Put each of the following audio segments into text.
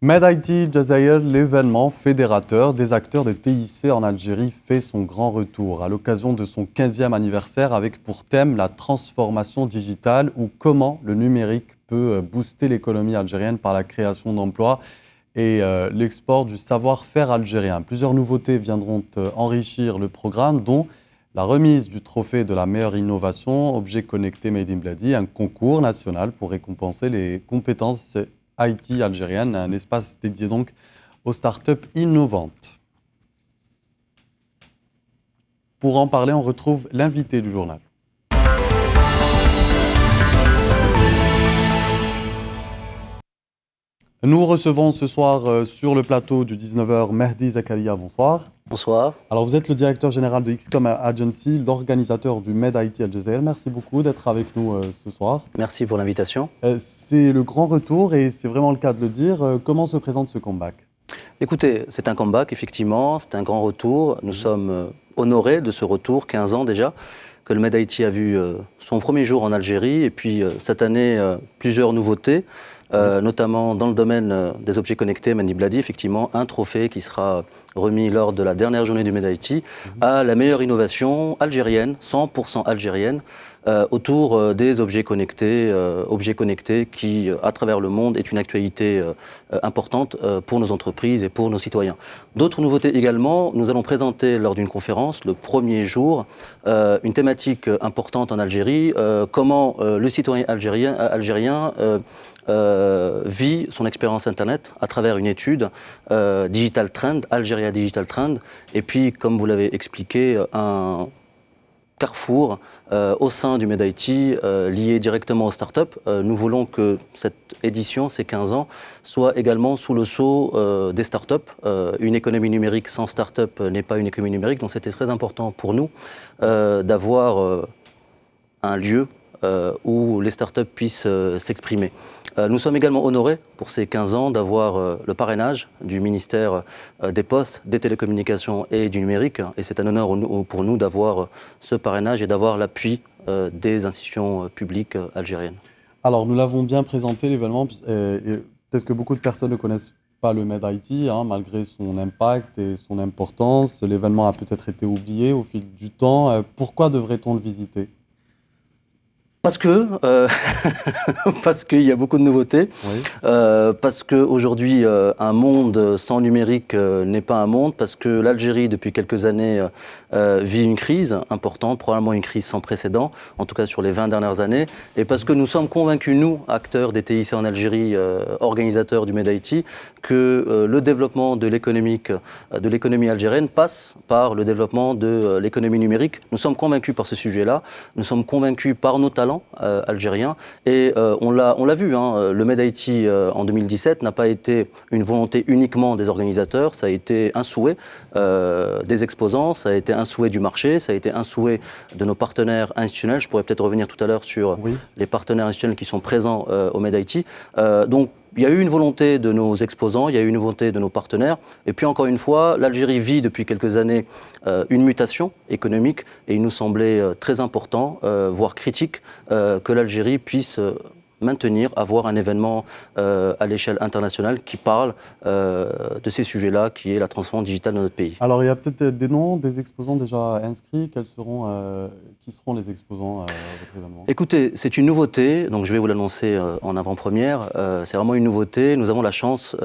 MedIT Jazair, l'événement fédérateur des acteurs des TIC en Algérie, fait son grand retour à l'occasion de son 15e anniversaire avec pour thème la transformation digitale ou comment le numérique peut booster l'économie algérienne par la création d'emplois et l'export du savoir-faire algérien. Plusieurs nouveautés viendront enrichir le programme, dont la remise du trophée de la meilleure innovation, objet connecté Made in Bladi, un concours national pour récompenser les compétences IT algérienne, un espace dédié donc aux startups innovantes. Pour en parler, on retrouve l'invité du journal. Nous recevons ce soir sur le plateau du 19h Mehdi Zakaria. Bonsoir. Bonsoir. Alors vous êtes le directeur général de XCOM Agency, l'organisateur du MedIT Al Jazair. Merci beaucoup d'être avec nous ce soir. Merci pour l'invitation. C'est le grand retour et c'est vraiment le cas de le dire. Comment se présente ce comeback ? Écoutez, c'est un comeback, effectivement, c'est un grand retour. Nous sommes honorés de ce retour, 15 ans déjà, que le MedIT a vu son premier jour en Algérie. Et puis cette année, plusieurs nouveautés. Notamment dans le domaine des objets connectés, Made in Bladi, effectivement, un trophée qui sera remis lors de la dernière journée du MedIT à la meilleure innovation algérienne, 100% algérienne, autour des objets connectés qui, à travers le monde, est une actualité importante pour nos entreprises et pour nos citoyens. D'autres nouveautés également, nous allons présenter lors d'une conférence, le premier jour, une thématique importante en Algérie, comment le citoyen algérien vit son expérience Internet à travers une étude Digital Trend, Algeria Digital Trend, et puis, comme vous l'avez expliqué, un carrefour au sein du MedIT lié directement aux startups. Nous voulons que cette édition, ces 15 ans, soit également sous le sceau des startups. Une économie numérique sans startup n'est pas une économie numérique, donc c'était très important pour nous d'avoir un lieu où les startups puissent s'exprimer. Nous sommes également honorés pour ces 15 ans d'avoir le parrainage du ministère des Postes, des Télécommunications et du Numérique. Et c'est un honneur pour nous d'avoir ce parrainage et d'avoir l'appui des institutions publiques algériennes. Alors, nous l'avons bien présenté, l'événement. Peut-être que beaucoup de personnes ne connaissent pas le MedIT, malgré son impact et son importance. L'événement a peut-être été oublié au fil du temps. Pourquoi devrait-on le visiter ? Parce qu'il y a beaucoup de nouveautés, oui. Parce qu'aujourd'hui, un monde sans numérique n'est pas un monde, parce que l'Algérie, depuis quelques années, vit une crise importante, probablement une crise sans précédent, en tout cas sur les 20 dernières années, et parce que nous sommes convaincus, nous, acteurs des TIC en Algérie, organisateurs du MedIT, que le développement de l'économie algérienne passe par le développement de l'économie numérique. Nous sommes convaincus par ce sujet-là, nous sommes convaincus par nos talents algériens, et on l'a vu, le MedIT en 2017 n'a pas été une volonté uniquement des organisateurs, ça a été un souhait des exposants, ça a été un souhait du marché, ça a été un souhait de nos partenaires institutionnels. Je pourrais peut-être revenir tout à l'heure sur les partenaires institutionnels qui sont présents au MedIT. Donc il y a eu une volonté de nos exposants, il y a eu une volonté de nos partenaires. Et puis encore une fois, l'Algérie vit depuis quelques années une mutation économique, et il nous semblait très important, voire critique, que l'Algérie puisse avoir un événement à l'échelle internationale qui parle de ces sujets-là, qui est la transformation digitale de notre pays. Alors il y a peut-être des noms des exposants déjà inscrits. Qui seront les exposants à votre événement ? Écoutez, c'est une nouveauté, donc je vais vous l'annoncer en avant-première. C'est vraiment une nouveauté. Nous avons la chance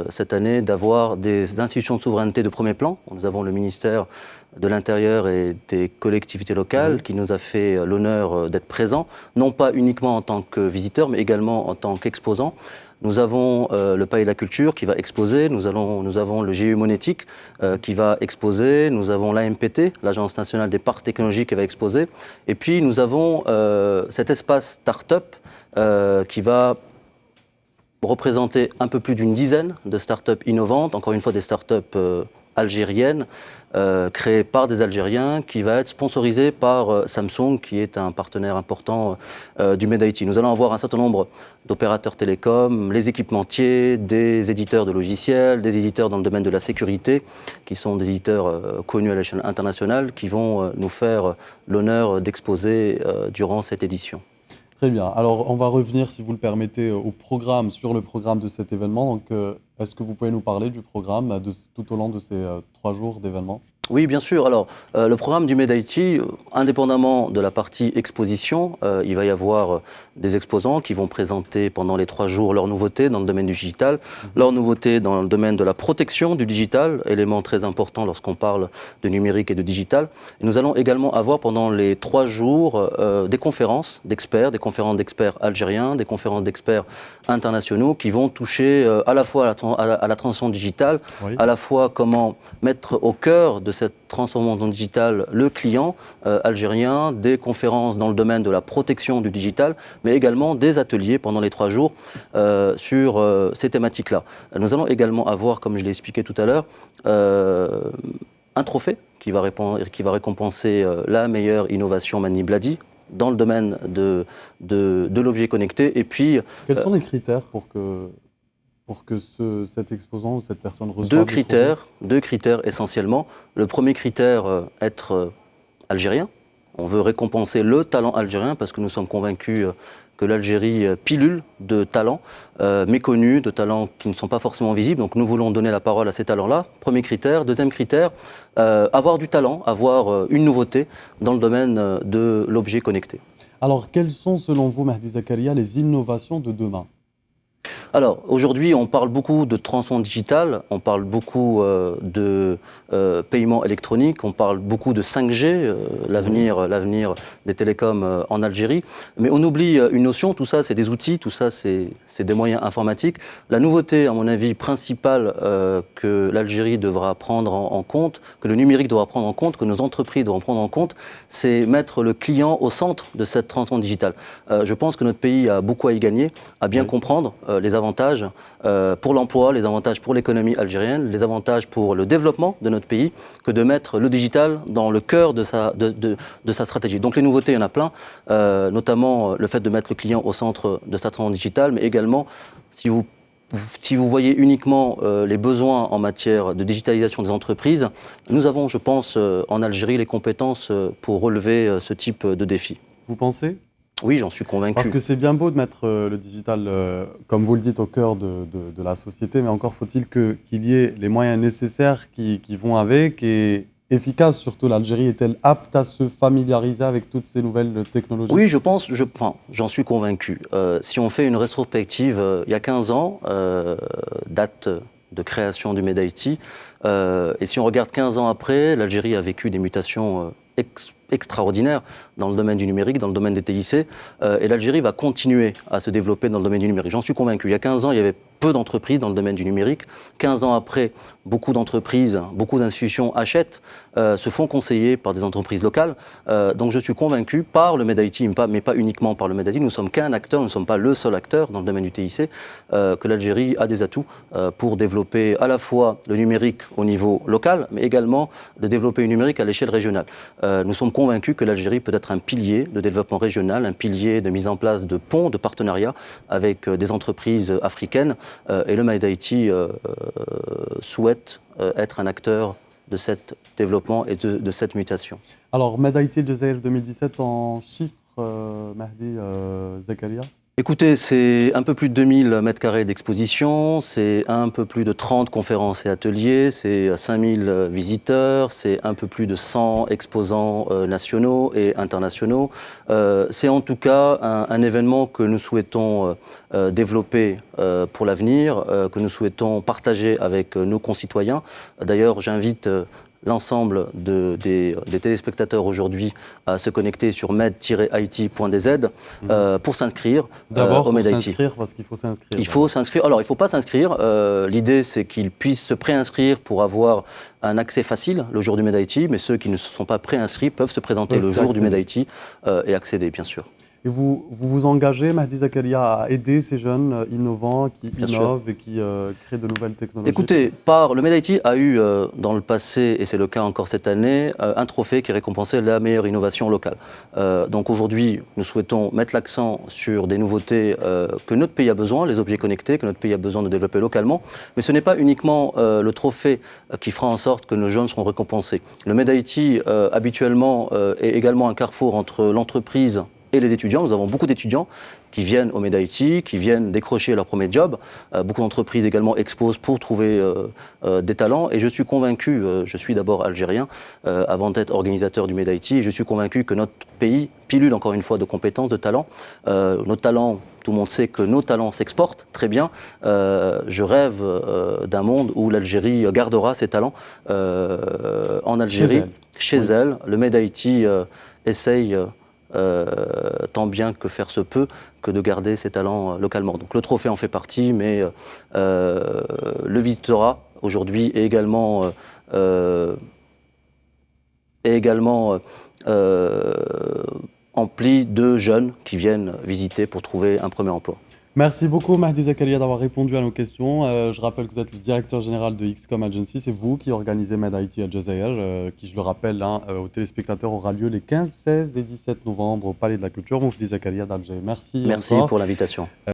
cette année d'avoir des institutions de souveraineté de premier plan. Nous avons le ministère de l'Intérieur et des collectivités locales qui nous a fait l'honneur d'être présent, non pas uniquement en tant que visiteur, mais également en tant qu'exposant. Nous avons le Palais de la Culture qui va exposer, nous avons le GU Monétique qui va exposer, nous avons l'AMPT, l'Agence nationale des parcs technologiques, qui va exposer, et puis nous avons cet espace start-up qui va représenter un peu plus d'une dizaine de start-up innovantes, encore une fois des start-up algérienne, créée par des Algériens, qui va être sponsorisée par Samsung, qui est un partenaire important du MedIT. Nous allons avoir un certain nombre d'opérateurs télécoms, les équipementiers, des éditeurs de logiciels, des éditeurs dans le domaine de la sécurité, qui sont des éditeurs connus à l'échelle internationale, qui vont nous faire l'honneur d'exposer durant cette édition. Très bien. Alors, on va revenir, si vous le permettez, sur le programme de cet événement. Donc, est-ce que vous pouvez nous parler du programme tout au long de ces 3 jours d'événement? Oui, bien sûr. Alors, le programme du MED-IT, indépendamment de la partie exposition, il va y avoir des exposants qui vont présenter pendant les 3 jours leurs nouveautés dans le domaine du digital, leurs nouveautés dans le domaine de la protection du digital, élément très important lorsqu'on parle de numérique et de digital. Et nous allons également avoir pendant les 3 jours des conférences d'experts algériens, des conférences d'experts internationaux qui vont toucher à la fois à la transition digitale, Oui. à la fois comment mettre au cœur de cette transformation digitale le client algérien, des conférences dans le domaine de la protection du digital, mais également des ateliers pendant les 3 jours sur ces thématiques-là. Nous allons également avoir, comme je l'ai expliqué tout à l'heure, un trophée qui va récompenser la meilleure innovation Mani Bladi dans le domaine de l'objet connecté. Et puis, Quels sont les critères pour que cet exposant ou cette personne reçoive deux critères essentiellement. Le premier critère, être algérien. On veut récompenser le talent algérien parce que nous sommes convaincus que l'Algérie pilule de talents méconnus, de talents qui ne sont pas forcément visibles. Donc nous voulons donner la parole à ces talents-là. Premier critère. Deuxième critère, avoir du talent, avoir une nouveauté dans le domaine de l'objet connecté. Alors, quelles sont, selon vous, Mahdi Zakaria, les innovations de demain? Alors, aujourd'hui, on parle beaucoup de transformation digitale, on parle beaucoup de paiement électronique, on parle beaucoup de 5G, l'avenir des télécoms en Algérie. Mais on oublie une notion, tout ça, c'est des outils, tout ça, c'est des moyens informatiques. La nouveauté, à mon avis, principale que l'Algérie devra prendre en compte, que le numérique devra prendre en compte, que nos entreprises devront prendre en compte, c'est mettre le client au centre de cette transformation digitale. Je pense que notre pays a beaucoup à y gagner, à bien comprendre les avantages pour l'emploi, les avantages pour l'économie algérienne, les avantages pour le développement de notre pays, que de mettre le digital dans le cœur de sa stratégie. Donc les nouveautés, il y en a plein, notamment le fait de mettre le client au centre de sa transition digitale, mais également, si vous voyez uniquement les besoins en matière de digitalisation des entreprises, nous avons, je pense, en Algérie les compétences pour relever ce type de défi. Vous pensez? Oui, j'en suis convaincu. Parce que c'est bien beau de mettre le digital, comme vous le dites, au cœur de la société, mais encore faut-il qu'il y ait les moyens nécessaires qui vont avec et efficaces. Surtout, l'Algérie est-elle apte à se familiariser avec toutes ces nouvelles technologies? Oui, j'en suis convaincu. Si on fait une rétrospective, il y a 15 ans, date de création du MED-IT, et si on regarde 15 ans après, l'Algérie a vécu des mutations extraordinaire dans le domaine du numérique, dans le domaine des TIC, et l'Algérie va continuer à se développer dans le domaine du numérique. J'en suis convaincu. Il y a 15 ans, il y avait peu d'entreprises dans le domaine du numérique. 15 ans après, beaucoup d'entreprises, beaucoup d'institutions achètent, se font conseiller par des entreprises locales. Donc je suis convaincu par le MED-IT, mais pas uniquement par le MED-IT, nous ne sommes qu'un acteur, nous ne sommes pas le seul acteur dans le domaine du TIC, que l'Algérie a des atouts pour développer à la fois le numérique au niveau local, mais également de développer le numérique à l'échelle régionale. Nous sommes convaincus que l'Algérie peut être un pilier de développement régional, un pilier de mise en place de ponts, de partenariats avec des entreprises africaines. Et le MED-IT souhaite être un acteur de ce développement et de cette mutation. Alors, MED-IT Jazair 2017 en chiffres, Mahdi Zakaria? Écoutez, c'est un peu plus de 2000 m² d'exposition, c'est un peu plus de 30 conférences et ateliers, c'est 5000 visiteurs, c'est un peu plus de 100 exposants nationaux et internationaux. C'est en tout cas un événement que nous souhaitons développer pour l'avenir, que nous souhaitons partager avec nos concitoyens. D'ailleurs, j'invite l'ensemble des téléspectateurs aujourd'hui à se connecter sur med-it.dz pour s'inscrire au MED-IT. D'abord, s'inscrire, parce qu'il faut s'inscrire. Il faut s'inscrire. Alors, il ne faut pas s'inscrire. L'idée, c'est qu'ils puissent se préinscrire pour avoir un accès facile le jour du MED-IT, mais ceux qui ne se sont pas préinscrits peuvent se présenter le jour du MED-IT et accéder, bien sûr. Et vous engagez, Mahdi Zakaria, à aider ces jeunes innovants qui innovent et qui créent de nouvelles technologies? Écoutez, le MED-IT a eu dans le passé, et c'est le cas encore cette année, un trophée qui récompensait la meilleure innovation locale. Donc aujourd'hui, nous souhaitons mettre l'accent sur des nouveautés que notre pays a besoin, les objets connectés, que notre pays a besoin de développer localement. Mais ce n'est pas uniquement le trophée qui fera en sorte que nos jeunes seront récompensés. Le MED-IT, habituellement, est également un carrefour entre l'entreprise et les étudiants. Nous avons beaucoup d'étudiants qui viennent au Made IT, qui viennent décrocher leur premier job. Beaucoup d'entreprises également exposent pour trouver des talents. Et je suis convaincu, je suis d'abord algérien, avant d'être organisateur du Made IT, et je suis convaincu que notre pays pilule encore une fois de compétences, de talents. Nos talents, tout le monde sait que nos talents s'exportent très bien. Je rêve d'un monde où l'Algérie gardera ses talents en Algérie, chez elle. Le Made IT essaye tant bien que faire se peut que de garder ses talents localement. Donc le trophée en fait partie, mais le Visitora aujourd'hui est également empli de jeunes qui viennent visiter pour trouver un premier emploi. Merci beaucoup Mahdi Zakaria d'avoir répondu à nos questions. Je rappelle que vous êtes le directeur général de XCOM Agency. C'est vous qui organisez Made IT à Jazair, qui, je le rappelle, aux téléspectateurs, aura lieu les 15, 16 et 17 novembre au Palais de la Culture. Mahdi Zakaria d'Alger. Merci. Merci encore. pour l'invitation.